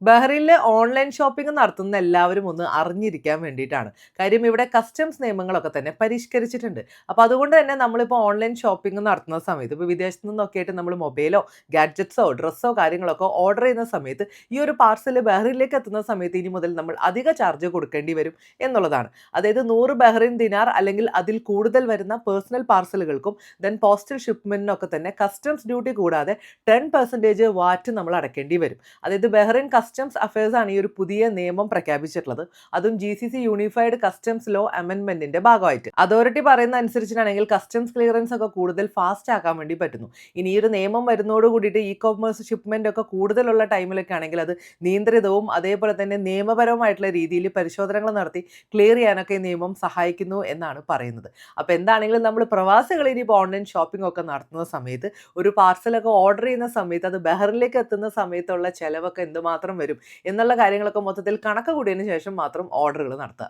ബഹ്റൈനിലെ online shopping നടത്തുന്ന എല്ലാവരും ഒന്ന് അറിഞ്ഞിരിക്കാൻ വേണ്ടിയിട്ടാണ്. കാര്യം ഇവിടെ കസ്റ്റംസ് നിയമങ്ങളൊക്കെ തന്നെ പരിഷ്കരിച്ചിട്ടുണ്ട്. അപ്പോൾ അതുകൊണ്ട് തന്നെ നമ്മളിപ്പോൾ ഓൺലൈൻ ഷോപ്പിംഗ് നടത്തുന്ന സമയത്ത് ഇപ്പോൾ വിദേശത്ത് നിന്നൊക്കെ ആയിട്ട് നമ്മൾ മൊബൈലോ, ഗാഡ്ജറ്റ്സോ, ഡ്രസ്സോ കാര്യങ്ങളൊക്കെ ഓർഡർ ചെയ്യുന്ന സമയത്ത് ഈ ഒരു പാർസൽ ബഹ്റൈനിലേക്ക് എത്തുന്ന സമയത്ത് ഇനി മുതൽ നമ്മൾ അധിക ചാർജ് കൊടുക്കേണ്ടി വരും എന്നുള്ളതാണ്. അതായത് 100 ബഹ്റൈൻ ദിനാർ അല്ലെങ്കിൽ അതിൽ കൂടുതൽ വരുന്ന പേഴ്സണൽ പാർസലുകൾക്കും പോസ്റ്റൽ ഷിപ്മെന്റിനൊക്കെ തന്നെ കസ്റ്റംസ് ഡ്യൂട്ടി കൂടാതെ 10% വാറ്റ് നമ്മൾ അടയ്ക്കേണ്ടി വരും. അതായത് ബഹ്റൈൻ കസ്റ്റംസ് അഫയേഴ്സ് ആണ് ഈ ഒരു പുതിയ നിയമം പ്രഖ്യാപിച്ചിട്ടുള്ളത്. അതും GCC യൂണിഫൈഡ് കസ്റ്റംസ് ലോ അമെൻമെന്റിന്റെ ഭാഗമായിട്ട്. അതോറിറ്റി പറയുന്ന അനുസരിച്ചിട്ടാണെങ്കിൽ കസ്റ്റംസ് ക്ലിയറൻസ് ഒക്കെ കൂടുതൽ ഫാസ്റ്റ് ആക്കാൻ വേണ്ടി പറ്റുന്നു. ഇനി ഈ ഒരു നിയമം വരുന്നതോട് കൂടിയിട്ട് കൊമേഴ്സ് ഷിപ്മെന്റ് ഒക്കെ കൂടുതലുള്ള ടൈമിലൊക്കെ ആണെങ്കിൽ അത് നിയന്ത്രിതവും അതേപോലെ തന്നെ നിയമപരവുമായിട്ടുള്ള രീതിയിൽ പരിശോധനകൾ നടത്തി ക്ലിയർ ചെയ്യാനൊക്കെ ഈ നിയമം സഹായിക്കുന്നു എന്നാണ് പറയുന്നത്. അപ്പോൾ എന്താണെങ്കിലും നമ്മൾ പ്രവാസികൾ ഇനിയിപ്പോൾ ഓൺലൈൻ ഷോപ്പിംഗ് ഒക്കെ നടത്തുന്ന സമയത്ത് ഒരു പാർസലൊക്കെ ഓർഡർ ചെയ്യുന്ന സമയത്ത് അത് ബഹ്റിനിലേക്ക് എത്തുന്ന സമയത്തുള്ള ചിലവൊക്കെ എന്തുമാത്രം വരും എന്നുള്ള കാര്യങ്ങളൊക്കെ മൊത്തത്തിൽ കണക്ക് കൂടിയതിന് ശേഷം മാത്രം ഓർഡറുകൾ നടത്തുക.